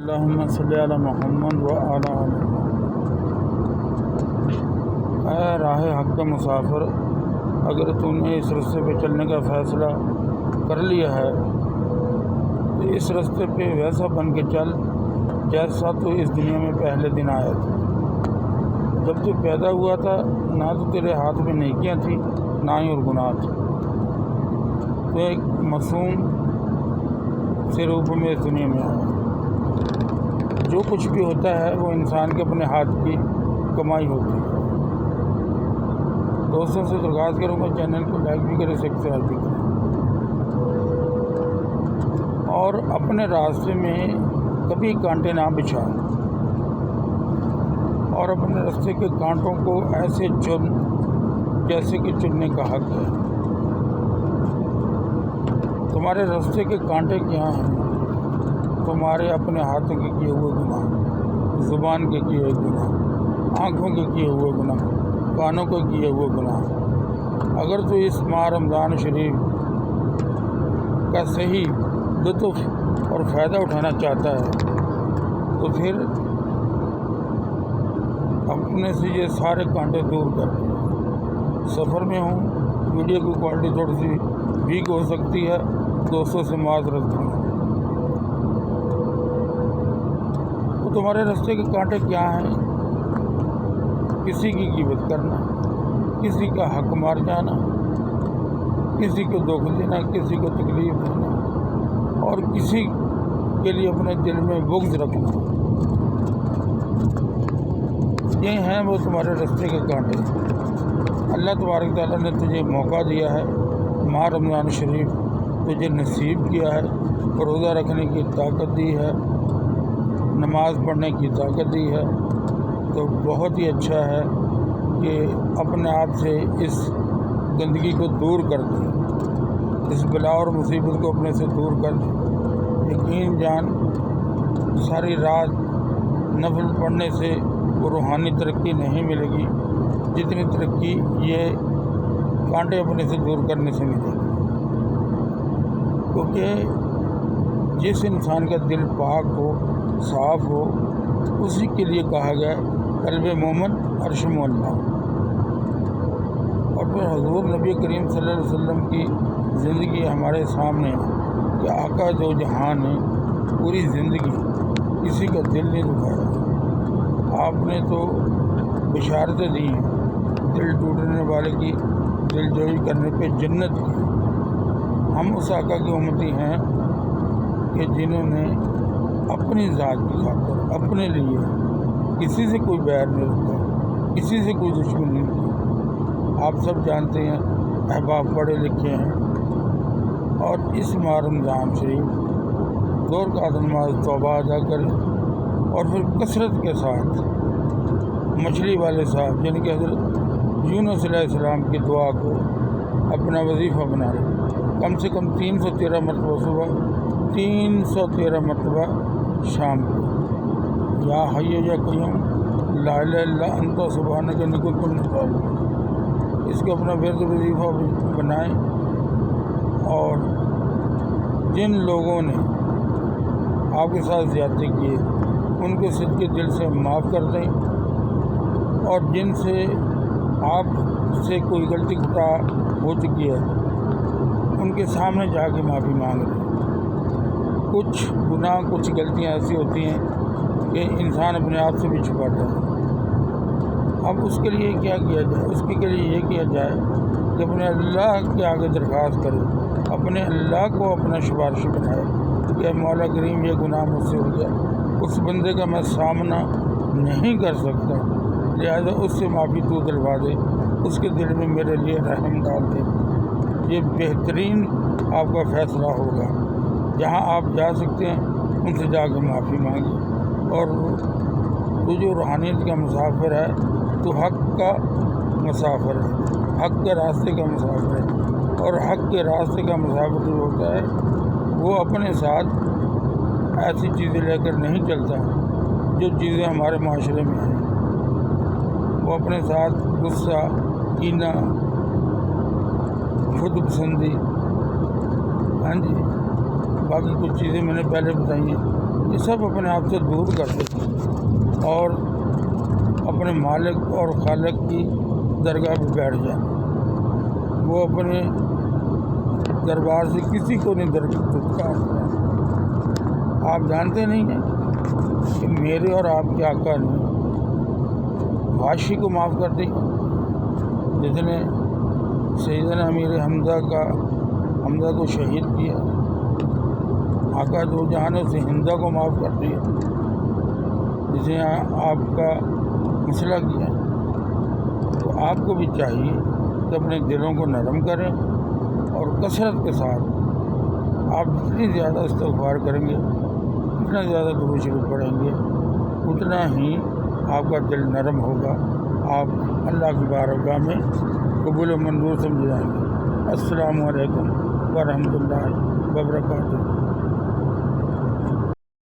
اللہم صلی علی محمد و علی آل محمد۔ اے راہ حق کا مسافر، اگر تو نے اس رستے پہ چلنے کا فیصلہ کر لیا ہے تو اس رستے پہ ویسا بن کے چل جیسا تو اس دنیا میں پہلے دن آیا تھا۔ جب تو پیدا ہوا تھا نہ تو تیرے ہاتھ میں نیکیاں تھیں نہ ہی اور گناہ تھے۔ تو ایک معصوم سے روپ میں اس دنیا میں آیا۔ جو کچھ بھی ہوتا ہے وہ انسان کے اپنے ہاتھ کی کمائی ہوتی ہے۔ دوستوں سے درخواست کروں گا چینل کو لائک بھی کریں، سبسکرائب بھی کریں، اور اپنے راستے میں کبھی کانٹے نہ بچھائیں، اور اپنے راستے کے کانٹوں کو ایسے چن جیسے کہ چننے کا حق ہے۔ تمہارے راستے کے کانٹے کیا ہیں؟ تمہارے اپنے ہاتھوں کے کیے ہوئے گناہ، زبان کے کیے ہوئے گناہ، آنکھوں کے کیے ہوئے گناہ، کانوں کے کیے ہوئے گناہ۔ اگر تو اس ماہ رمضان شریف کا صحیح لطف اور فائدہ اٹھانا چاہتا ہے تو پھر اپنے سے یہ سارے کانٹے دور کر دیں۔ سفر میں ہوں، ویڈیو کی کوالٹی تھوڑی سی ویک ہو سکتی ہے، دوستوں سے معذرت کروں۔ تو تمہارے راستے کے کانٹے کیا ہیں؟ کسی کی غیبت کرنا، کسی کا حق مار جانا، کسی کو دکھ دینا، کسی کو تکلیف دینا، اور کسی کے لیے اپنے دل میں بغض رکھنا، یہ ہیں وہ تمہارے راستے کے کانٹے۔ اللہ تبارک تعالیٰ نے تجھے موقع دیا ہے، ماہ رمضان شریف تجھے نصیب کیا ہے، روزہ رکھنے کی طاقت دی ہے، نماز پڑھنے کی طاقت دی ہے، تو بہت ہی اچھا ہے کہ اپنے آپ سے اس گندگی کو دور کر دیں، اس بلا اور مصیبت کو اپنے سے دور کر دیں۔ یقین جان ساری رات نفل پڑھنے سے وہ روحانی ترقی نہیں ملے گی جتنی ترقی یہ کانٹے اپنے سے دور کرنے سے ملے گی، کیونکہ جس انسان کا دل پاک ہو، صاف ہو، اسی کے لیے کہا گیا قلب مومن عرش معلیٰ۔ اور پھر حضور نبی کریم صلی اللہ علیہ وسلم کی زندگی ہمارے سامنے ہے کہ آقا دو جہان نے پوری زندگی کسی کا دل نہیں دکھایا۔ آپ نے تو بشارتیں دی ہیں دل ٹوٹنے والے کی دل جوئی کرنے پہ جنت کی۔ ہم اس آقا کی امتی ہیں کہ جنہوں نے اپنی ذات کی خاطر اپنے لیے کسی سے کوئی بیر نہیں رکھا، کسی سے کوئی دشمنی نہیں کی۔ آپ سب جانتے ہیں، احباب پڑھے لکھے ہیں، اور اس ماہ رمضان شریف 2 رکعت نماز توبہ ادا کریں، اور پھر کثرت کے ساتھ مچھلی والے صاحب جن کے حضرت یونس علیہ السلام کی دعا کو اپنا وظیفہ بنا لیں، کم سے کم 313 مرتبہ صبح، 313 مرتبہ شام کو، یا حی یا قیوم لا الہ الا انت سبحانک انی کنت من الظالمین، اس کو اپنا ورد وظیفہ بنائیں، اور جن لوگوں نے آپ کے ساتھ زیادتی کی ہے ان کو صدقے دل سے معاف کر دیں، اور جن سے آپ سے کوئی غلطی خطا ہو چکی ہے ان کے سامنے جا کے معافی مانگ لیں۔ کچھ گناہ، کچھ غلطیاں ایسی ہوتی ہیں کہ انسان اپنے آپ سے بھی چھپاتا ہے۔ اب اس کے لیے کیا کیا جائے؟ اس کے لیے یہ کیا جائے کہ اپنے اللہ کے آگے درخواست کرے، اپنے اللہ کو اپنا سفارشی بنائے کہ مولا کریم یہ گناہ مجھ سے ہو گیا، اس بندے کا میں سامنا نہیں کر سکتا، لہذا اس سے معافی تو دلوا دے، اس کے دل میں میرے لیے رحم ڈال دے۔ یہ بہترین آپ کا فیصلہ ہوگا۔ جہاں آپ جا سکتے ہیں ان سے جا کے معافی مانگیں، اور تو جو روحانیت کا مسافر ہے تو حق کا مسافر ہے، حق کے راستے کا مسافر ہے، اور حق کے راستے کا مسافر جو ہوتا ہے وہ اپنے ساتھ ایسی چیزیں لے کر نہیں چلتا جو چیزیں ہمارے معاشرے میں ہیں۔ وہ اپنے ساتھ غصہ، کینہ، خود پسندی، ہاں جی، باقی کچھ چیزیں میں نے پہلے بتائی ہیں، یہ سب اپنے آپ سے دور کر دیں اور اپنے مالک اور خالق کی درگاہ پہ بیٹھ جائیں. وہ اپنے دربار سے کسی کو نہیں دھتکار کریں. آپ جانتے نہیں ہیں کہ میرے اور آپ کے آقا نے غاشی کو معاف کر دی، جس نے سیدنا امیر حمزہ کو شہید کیا. آقا دو جہانوں سے ہندہ کو معاف کر دیا، جس نے آپ کا مسئلہ کیا. تو آپ کو بھی چاہیے کہ اپنے دلوں کو نرم کریں اور کثرت کے ساتھ آپ جتنی زیادہ استغفار کریں گے، اتنا زیادہ درود شریف پڑھیں گے، اتنا ہی آپ کا دل نرم ہوگا. آپ اللہ کی بارگاہ میں قبول و منظور سمجھ جائیں گے. السلام علیکم ورحمۃ اللہ وبرکاتہ.